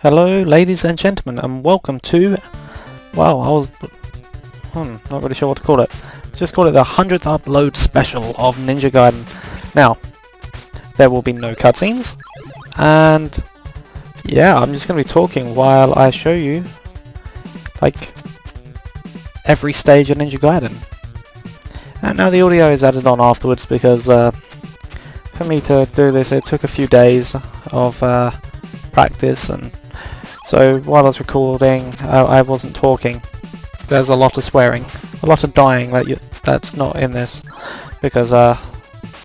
Hello ladies and gentlemen and welcome to, well, not really sure what to call it. Just call it the 100th upload special of Ninja Gaiden. Now, there will be no cutscenes, and yeah, I'm just going to be talking while I show you, like, every stage of Ninja Gaiden. And now the audio is added on afterwards because for me to do this it took a few days of practice, and so while I was recording I wasn't talking. There's a lot of swearing, a lot of dying that's not in this because there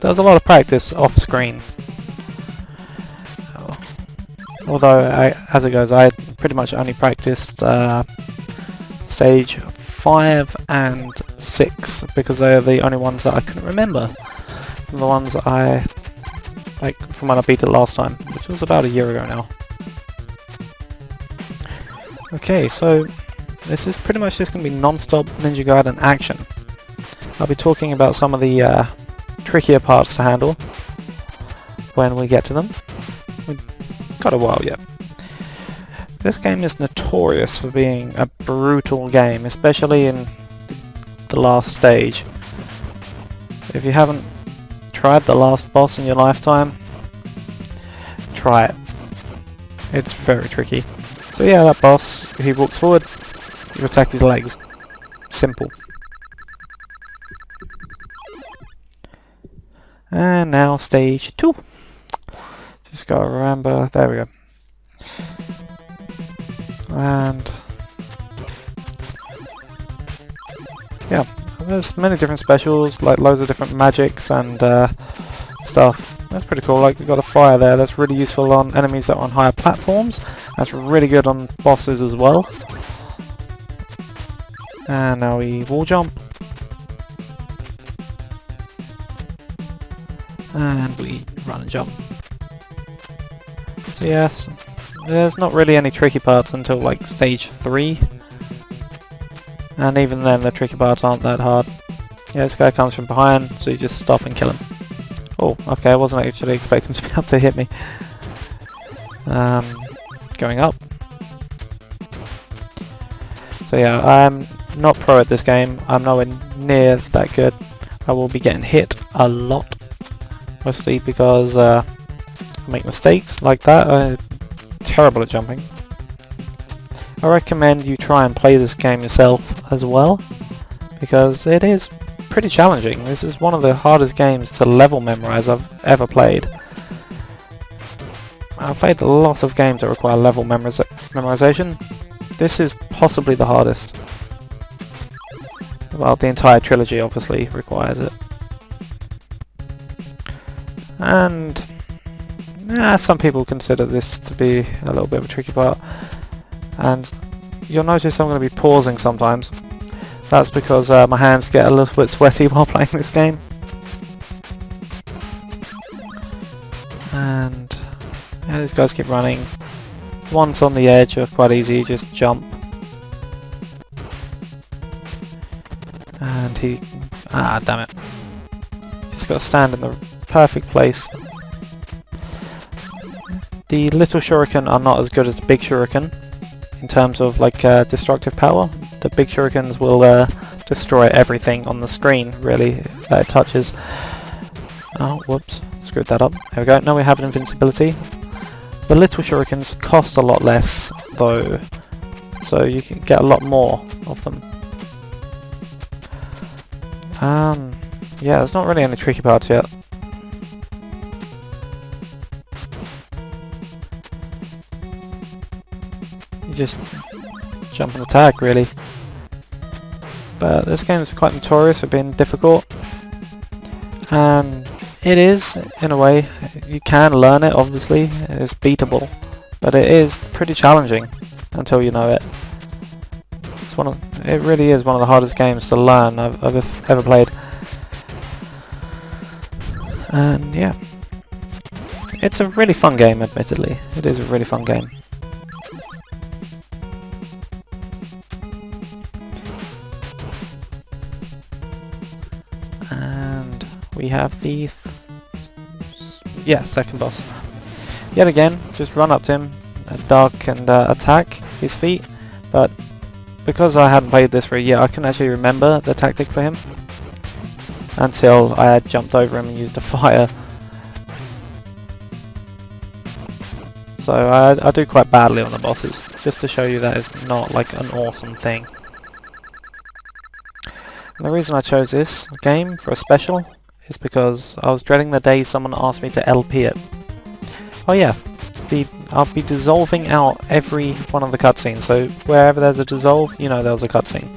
was a lot of practice off screen. Although as it goes, I pretty much only practiced stage 5 and 6 because they are the only ones that I couldn't remember from the ones I from when I beat it last time, which was about a year ago now. Okay, so this is pretty much just going to be non-stop Ninja Gaiden action. I'll be talking about some of the trickier parts to handle when we get to them. We've got a while yet. This game is notorious for being a brutal game, especially in the last stage. If you haven't tried the last boss in your lifetime, try it. It's very tricky. So yeah, that boss, if he walks forward, you attack his legs. Simple. And now stage 2. Just gotta remember, there we go. And yeah, there's many different specials, like loads of different magics and stuff. That's pretty cool. Like, we've got a fire there, that's really useful on enemies that are on higher platforms. That's really good on bosses as well. And now we wall jump. And we run and jump. So yes, there's not really any tricky parts until like stage 3. And even then the tricky parts aren't that hard. Yeah, this guy comes from behind, so you just stop and kill him. Oh, okay, I wasn't actually expecting him to be able to hit me. Going up. So yeah, I'm not pro at this game. I'm nowhere near that good. I will be getting hit a lot. Mostly because I make mistakes like that. I'm terrible at jumping. I recommend you try and play this game yourself as well, because it is pretty challenging. This is one of the hardest games to level memorize I've ever played. I've played a lot of games that require level memorization. This is possibly the hardest. Well, the entire trilogy obviously requires it. And some people consider this to be a little bit of a tricky part. And you'll notice I'm going to be pausing sometimes. That's because my hands get a little bit sweaty while playing this game. And yeah, these guys keep running. Ones on the edge are quite easy, just jump. And he... damn it. Just got to stand in the perfect place. The little shuriken are not as good as the big shuriken in terms of like destructive power. The big shurikens will destroy everything on the screen, really, that it touches. Oh, whoops, screwed that up. There we go, now we have an invincibility. The little shurikens cost a lot less, though, so you can get a lot more of them. Yeah, there's not really any tricky parts yet. You just jump and attack, really. But this game is quite notorious for being difficult. And it is, in a way. You can learn it, obviously. It's beatable. But it is pretty challenging until you know it. It really is one of the hardest games to learn I've ever played. And yeah. It's a really fun game, admittedly. It is a really fun game. And we have the second boss. Yet again, just run up to him, duck and attack his feet, but because I hadn't played this for a year, I couldn't actually remember the tactic for him until I had jumped over him and used a fire. So I do quite badly on the bosses, just to show you that it's not like an awesome thing. And the reason I chose this game for a special is because I was dreading the day someone asked me to LP it. Oh yeah, I'll be dissolving out every one of the cutscenes, so wherever there's a dissolve, you know there's a cutscene.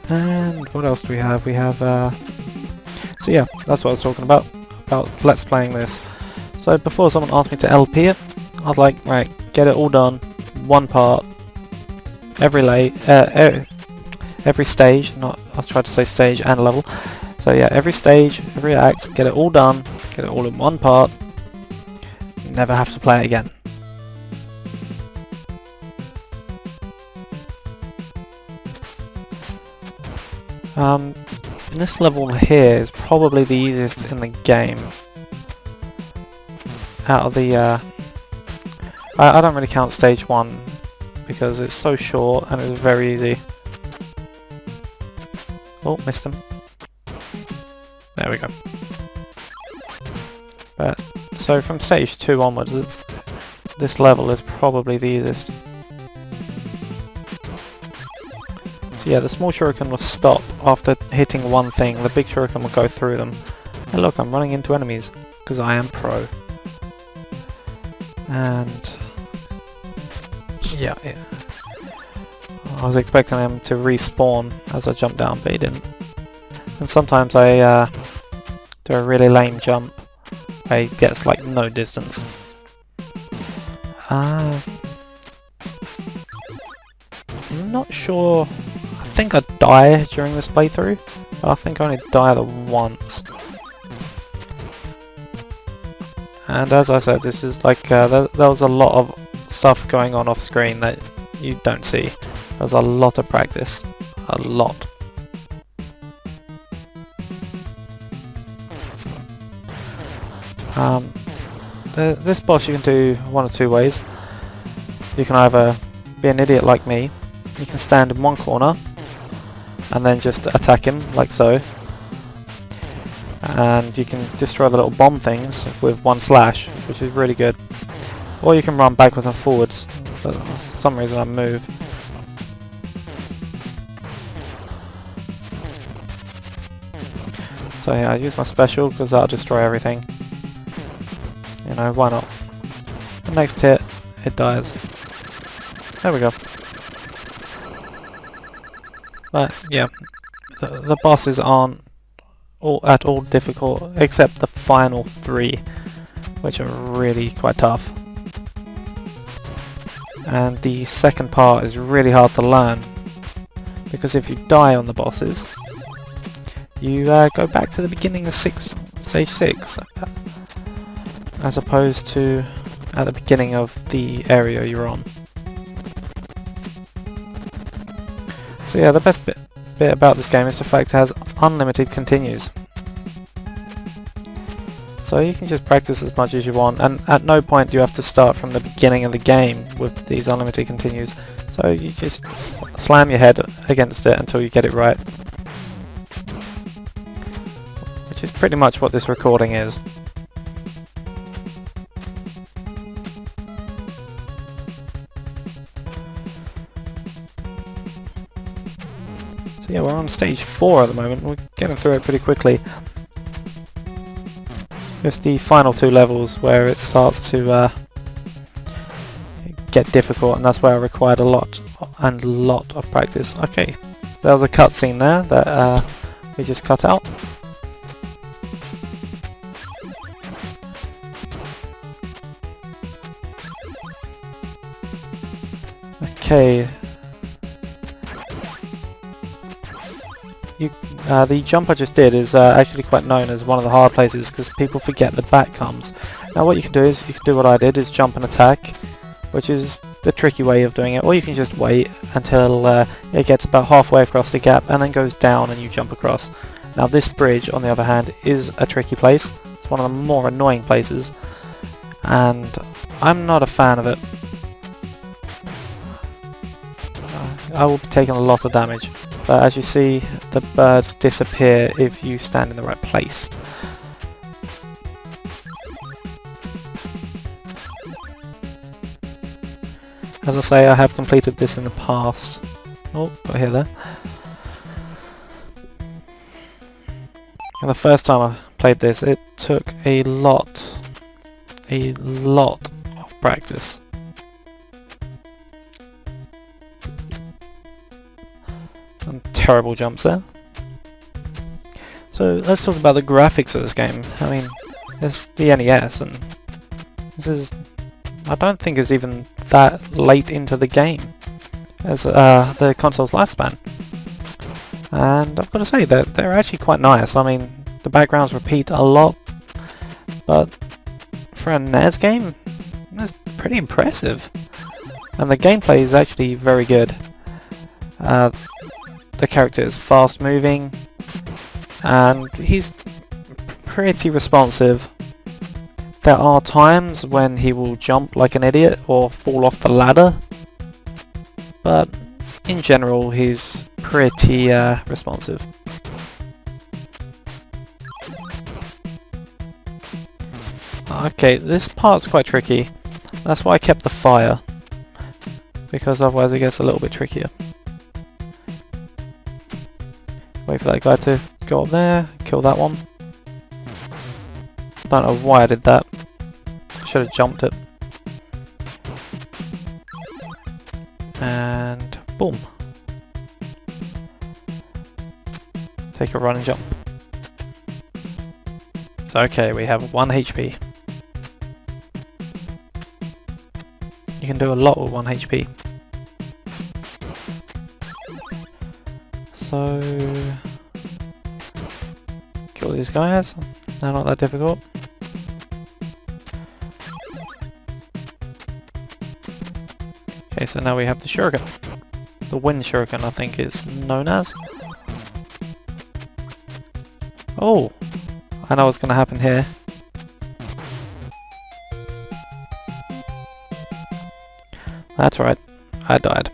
And what else do we have? We have, so yeah, that's what I was talking about Let's Playing this. So before someone asked me to LP it, I'd like, right, get it all done, one part, every stage, I was trying to say stage and level. So yeah, every stage, every act, get it all done, get it all in one part, never have to play it again. This level here is probably the easiest in the game. Out of the, I don't really count stage 1 because it's so short and it's very easy. Oh, missed him. There we go. But so from stage 2 onwards, this level is probably the easiest. So yeah, the small shuriken will stop after hitting one thing. The big shuriken will go through them. And look, I'm running into enemies because I am pro. And yeah, I was expecting them to respawn as I jumped down, but he didn't. And sometimes I do a really lame jump where he gets like no distance. I'm not sure. I think I die during this playthrough, but I think I only died once. And as I said, this is like there was a lot of stuff going on off screen that you don't see. There's a lot of practice, a lot. This boss you can do one of two ways. You can either be an idiot like me, you can stand in one corner and then just attack him like so, and you can destroy the little bomb things with one slash, which is really good. Or you can run backwards and forwards, but for some reason I move. So yeah, I use my special because that'll destroy everything. You know, why not? The next hit, it dies. There we go. But yeah, the bosses aren't at all difficult, except the final 3, which are really quite tough. And the second part is really hard to learn, because if you die on the bosses, you go back to the beginning of stage 6, as opposed to at the beginning of the area you're on. So yeah, the best bit about this game is the fact it has unlimited continues. So you can just practice as much as you want, and at no point do you have to start from the beginning of the game with these unlimited continues. So you just slam your head against it until you get it right. Which is pretty much what this recording is. So yeah, we're on stage 4 at the moment. We're getting through it pretty quickly. It's the final 2 levels where it starts to get difficult, and that's where I required a lot of practice. Okay, there was a cutscene there that we just cut out. Okay. The jump I just did is actually quite known as one of the hard places because people forget the back comes. Now what you can do is, you can do what I did, is jump and attack, which is the tricky way of doing it, or you can just wait until it gets about halfway across the gap and then goes down and you jump across. Now this bridge, on the other hand, is a tricky place, It's one of the more annoying places, and I'm not a fan of it. I will be taking a lot of damage, but as you see, the birds disappear if you stand in the right place. As I say, I have completed this in the past. Oh, got here there. And the first time I played this, it took a lot of practice. Some terrible jumps there. So let's talk about the graphics of this game. I mean, it's the NES, and this is, I don't think it's even that late into the game as the console's lifespan. And I've got to say that they're actually quite nice. I mean, the backgrounds repeat a lot, but for a NES game, that's pretty impressive. And the gameplay is actually very good. The character is fast moving, and he's pretty responsive. There are times when he will jump like an idiot or fall off the ladder, but in general he's pretty responsive. Okay, this part's quite tricky. That's why I kept the fire, because otherwise it gets a little bit trickier. Wait for that guy to go up there, kill that one. Don't know why I did that. I should have jumped it. And boom. Take a run and jump. It's okay, we have 1 HP. You can do a lot with 1 HP. So kill these guys. They're not that difficult. Okay, so now we have the shuriken. The wind shuriken, I think it's known as. Oh! I know what's going to happen here. That's right. I died.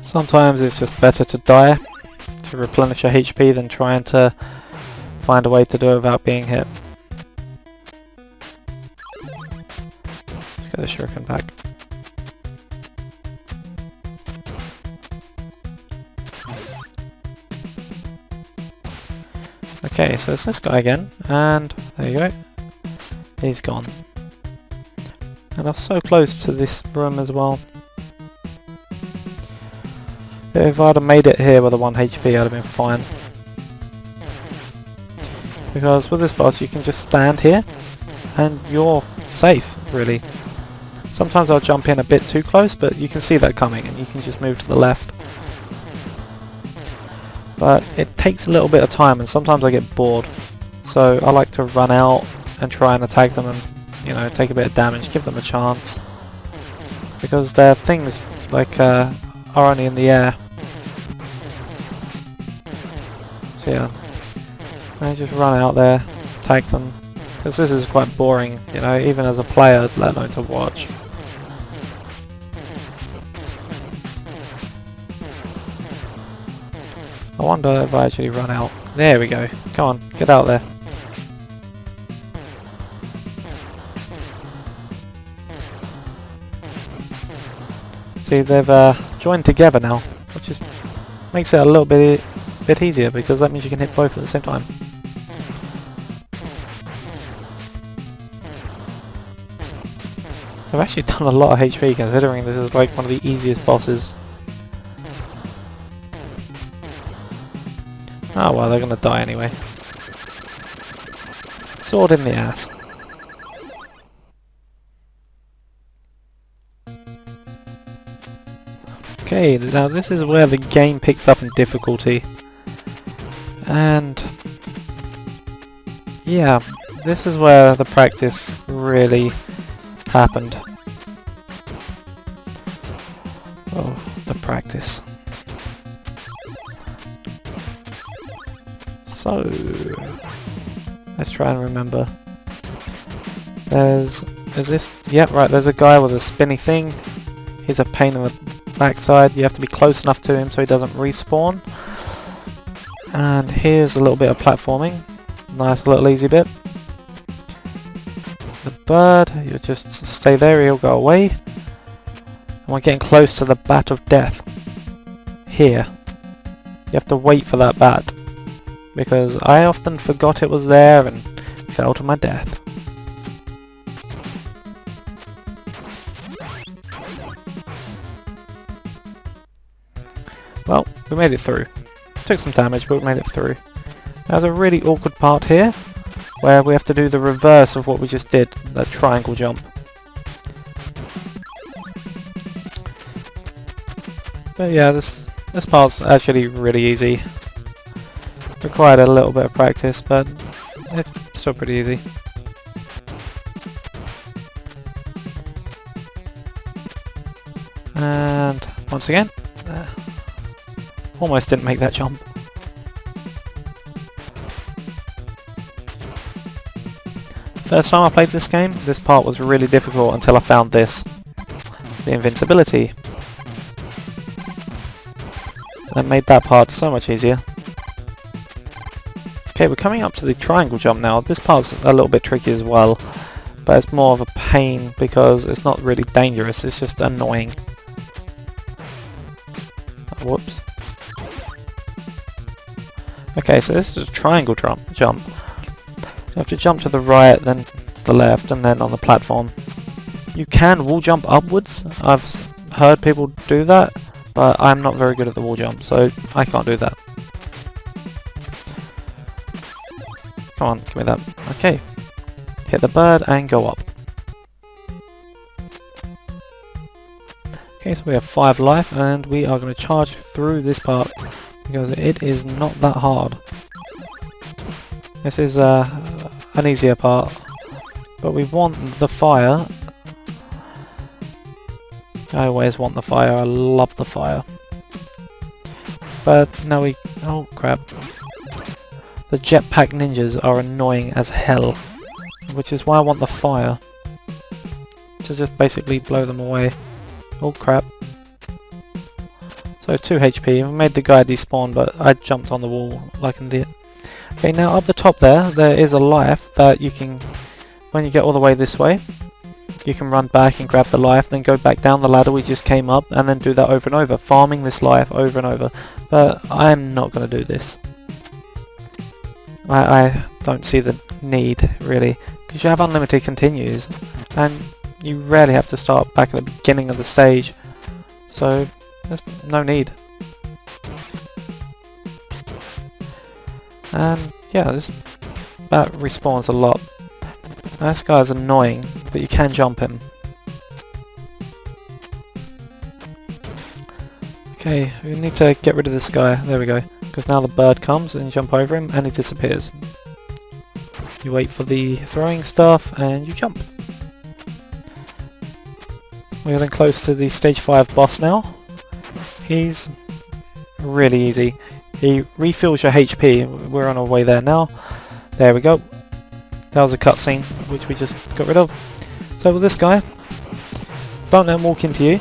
Sometimes it's just better to die to replenish your HP than trying to find a way to do it without being hit. Let's get the shuriken back. Okay, so it's this guy again, and there you go. He's gone. And I'm so close to this room as well. If I'd have made it here with a 1 HP, I'd have been fine. Because with this boss you can just stand here and you're safe, really. Sometimes I'll jump in a bit too close, but you can see that coming and you can just move to the left. But it takes a little bit of time and sometimes I get bored. So I like to run out and try and attack them and, you know, take a bit of damage, give them a chance. Because they're things like are only in the air. So yeah, I just run out there, attack them, because this is quite boring, you know, even as a player, let alone to watch. I wonder if I actually run out. There we go, come on, get out there. See, they've joined together now, which is makes it a little bit easier because that means you can hit both at the same time. I've actually done a lot of HP considering this is like one of the easiest bosses. Oh well, they're gonna die anyway. Sword in the ass. Okay, now this is where the game picks up in difficulty. And yeah, this is where the practice really happened. Oh, the practice. So, let's try and remember. Is this? Yep, right, there's a guy with a spinny thing. He's a pain in the backside. You have to be close enough to him so he doesn't respawn. And here's a little bit of platforming. Nice little easy bit. The bird, you just stay there, he'll go away. And we're getting close to the bat of death. Here. You have to wait for that bat. Because I often forgot it was there and fell to my death. Well, we made it through. Took some damage, but we made it through. There's a really awkward part here, where we have to do the reverse of what we just did, that triangle jump. But yeah, this part's actually really easy. Required a little bit of practice, but it's still pretty easy. And once again, almost didn't make that jump. First time I played this game, this part was really difficult until I found this. The invincibility. That made that part so much easier. Okay, we're coming up to the triangle jump now. This part's a little bit tricky as well, but it's more of a pain because it's not really dangerous, it's just annoying. Whoops. Okay, so this is a triangle jump. You have to jump to the right, then to the left, and then on the platform. You can wall jump upwards. I've heard people do that, but I'm not very good at the wall jump, so I can't do that. Come on, give me that. Okay. Hit the bird and go up. Okay, so we have 5 life, and we are going to charge through this part, because it is not that hard. This is an easier part, but we want the fire. I always want the fire, I love the fire. But now we... oh crap. The jetpack ninjas are annoying as hell, which is why I want the fire. To just basically blow them away. Oh crap. So 2 HP, I made the guy despawn, but I jumped on the wall like an idiot. Okay, now up the top there is a life that you can, when you get all the way this way, you can run back and grab the life, then go back down the ladder we just came up, and then do that over and over, farming this life over and over. But I'm not going to do this. I don't see the need, really, because you have unlimited continues, and you rarely have to start back at the beginning of the stage, so there's no need. And yeah, this bat respawns a lot. Now, this guy's annoying, but you can jump him. Okay, we need to get rid of this guy. There we go. Because now the bird comes and you jump over him and he disappears. You wait for the throwing stuff and you jump. We're getting close to the stage 5 boss now. He's really easy. He refills your HP. We're on our way there now. There we go. That was a cutscene which we just got rid of. So with this guy, don't let him walk into you.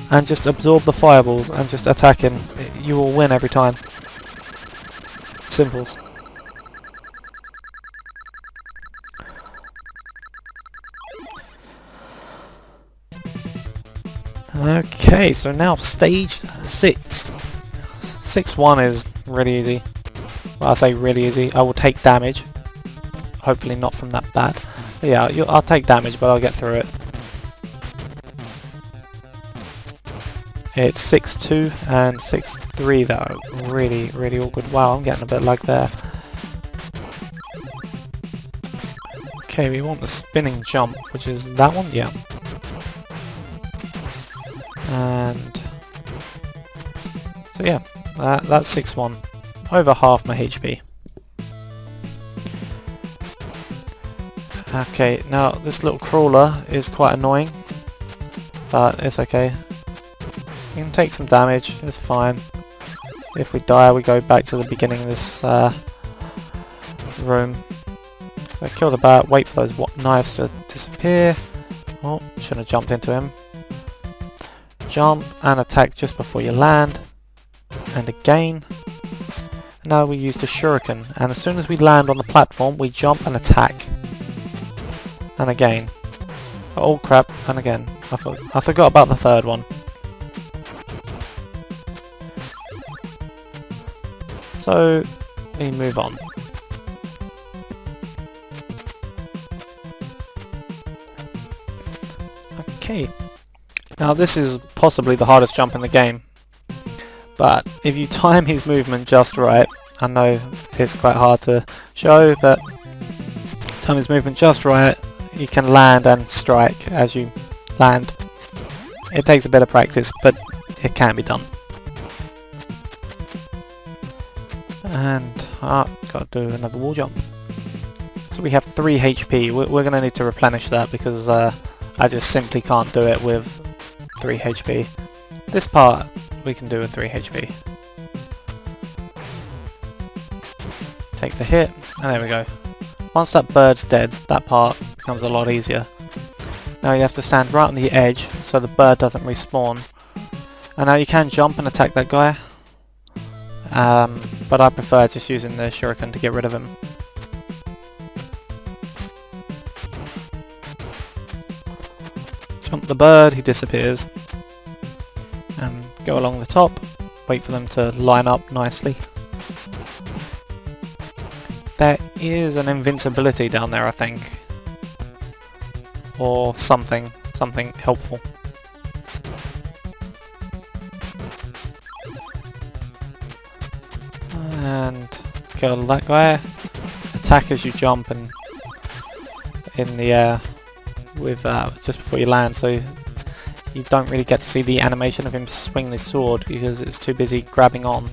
And just absorb the fireballs and just attack him. You will win every time. Simples. Okay, so now stage 6. 6-1 is really easy. Well, I say really easy. I will take damage. Hopefully not from that bat. But yeah, I'll take damage, but I'll get through it. It's 6-2 and 6-3 that are really, really awkward. Wow, I'm getting a bit lag there. Okay, we want the spinning jump, which is that one? Yeah. And... so yeah, that's 6-1. Over half my HP. Okay, now this little crawler is quite annoying, but it's okay. You can take some damage, it's fine. If we die, we go back to the beginning of this room. So kill the bat, wait for those knives to disappear. Oh, shouldn't have jumped into him. Jump and attack just before you land. And again. Now we use the shuriken, and as soon as we land on the platform, we jump and attack. And again. Oh crap, and again. I forgot about the third one. So, we move on. Okay. Now this is possibly the hardest jump in the game. But if you time his movement just right, I know it's quite hard to show, but time his movement just right, you can land and strike as you land. It takes a bit of practice, but it can be done. And gotta do another wall jump. So we have 3 HP. We're gonna need to replenish that because I just simply can't do it with 3 HP. This part we can do with 3 HP. Take the hit, and there we go. Once that bird's dead, that part becomes a lot easier. Now you have to stand right on the edge so the bird doesn't respawn. And now you can jump and attack that guy. But I prefer just using the shuriken to get rid of him. Jump the bird, he disappears. And go along the top, wait for them to line up nicely. There is an invincibility down there, I think. Or something helpful. And kill that guy. Attack as you jump and in the air with just before you land, so you don't really get to see the animation of him swinging his sword because it's too busy grabbing on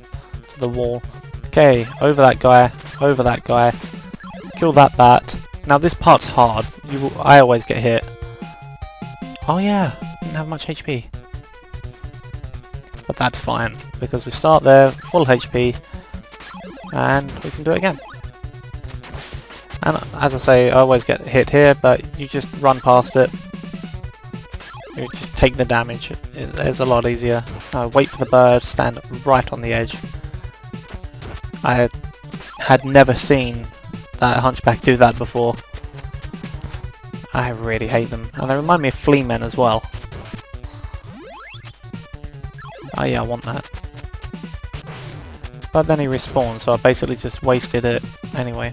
to the wall. Okay, over that guy, kill that bat. Now this part's hard. I always get hit. Oh yeah, didn't have much HP. But that's fine, because we start there, full HP, and we can do it again. And as I say, I always get hit here, but you just run past it. You just take the damage. It's a lot easier. Wait for the bird, stand right on the edge. I had never seen that Hunchback do that before. I really hate them. And they remind me of flea men as well. Oh yeah, I want that. But then he respawns, so I basically just wasted it anyway.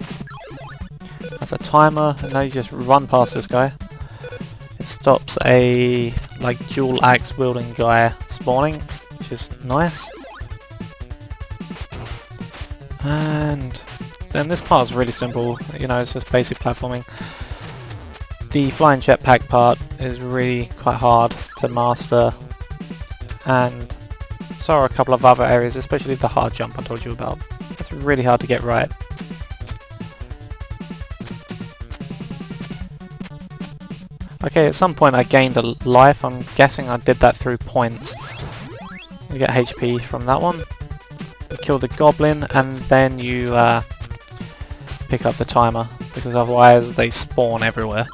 That's a timer, and now you just run past this guy. It stops a like dual axe wielding guy spawning, which is nice. And then this part is really simple, you know, it's just basic platforming. The flying jetpack part is really quite hard to master, and so are a couple of other areas, especially the hard jump I told you about. It's really hard to get right. Okay, at some point I gained a life. I'm guessing I did that through points. You get HP from that one. You kill the goblin, and then you pick up the timer, because otherwise they spawn everywhere.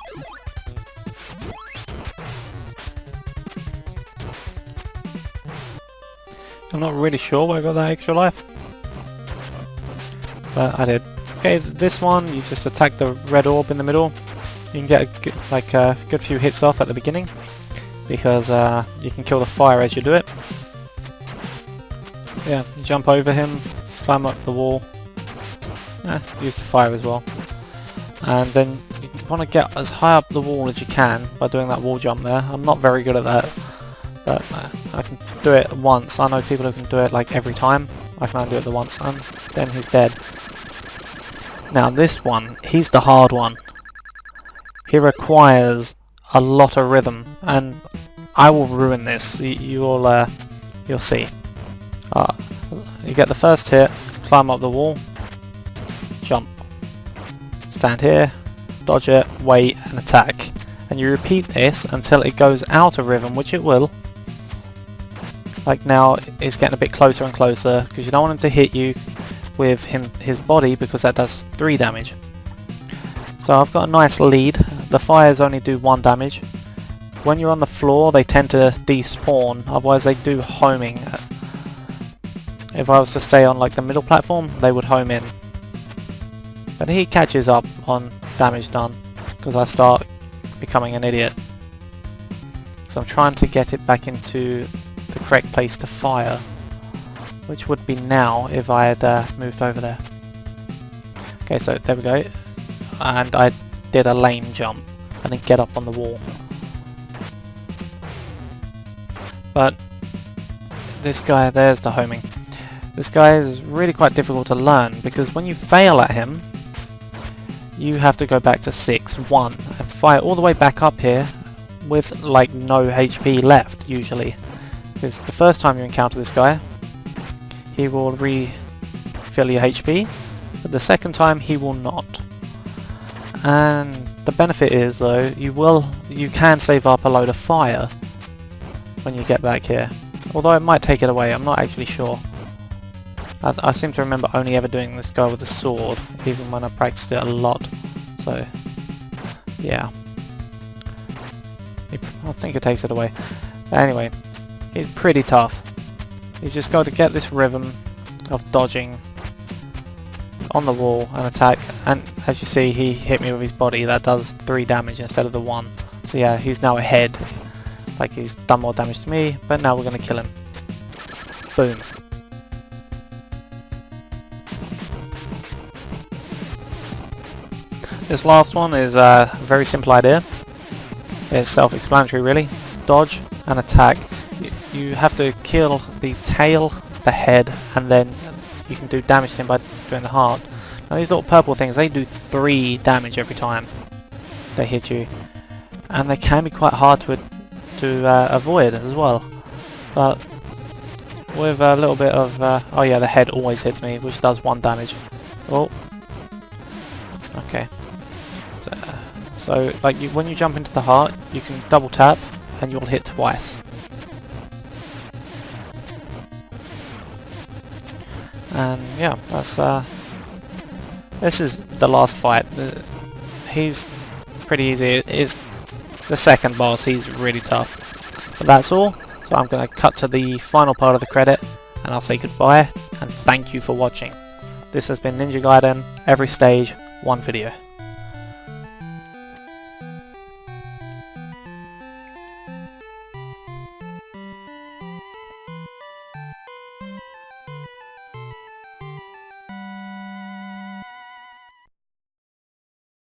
I'm not really sure where I got that extra life, but I did. Okay, this one, you just attack the red orb in the middle. You can get a good few hits off at the beginning, because you can kill the fire as you do it. So yeah, jump over him, climb up the wall, use the fire as well. And then you want to get as high up the wall as you can by doing that wall jump there. I'm not very good at that, but I can do it once. I know people who can do it like every time. I can only do it the once, and then he's dead. Now this one, he's the hard one. He requires a lot of rhythm, and I will ruin this. You'll see. You get the first hit, climb up the wall, jump, stand here, dodge it, wait, and attack. And you repeat this until it goes out of rhythm, which it will. Like now it's getting a bit closer and closer because you don't want him to hit you with his body because that does 3 damage. So I've got a nice lead. The fires only do 1 damage. When you're on the floor they tend to despawn, otherwise they do homing. If I was to stay on like the middle platform they would home in. But he catches up on damage done because I start becoming an idiot. So I'm trying to get it back into the correct place to fire, which would be now if I had moved over there. Okay, so there we go. And I did a lame jump and then get up on the wall. But this guy, there's the homing. This guy is really quite difficult to learn because when you fail at him, you have to go back to 6-1 and fire all the way back up here with like no HP left usually. Because the first time you encounter this guy, he will refill your HP, but the second time he will not. And the benefit is though, you can save up a load of fire when you get back here. Although it might take it away, I'm not actually sure. I seem to remember only ever doing this guy with a sword, even when I practiced it a lot. So, yeah. I think it takes it away. But anyway, he's pretty tough. He's just got to get this rhythm of dodging on the wall and attack. And as you see, he hit me with his body. That does 3 damage instead of the 1. So yeah, he's now ahead. Like he's done more damage to me, but now we're going to kill him. Boom. This last one is a very simple idea. It's self-explanatory really. Dodge and attack. You have to kill the tail, the head, and then you can do damage to him by doing the heart. Now these little purple things, they do 3 damage every time they hit you. And they can be quite hard to avoid as well. But with a little bit of... oh yeah, the head always hits me, which does 1 damage. Oh. Okay. So like when you jump into the heart, you can double tap and you'll hit twice. And yeah, that's this is the last fight. He's pretty easy. It's the second boss. He's really tough. But that's all. So I'm going to cut to the final part of the credit, and I'll say goodbye and thank you for watching. This has been Ninja Gaiden. Every stage, one video.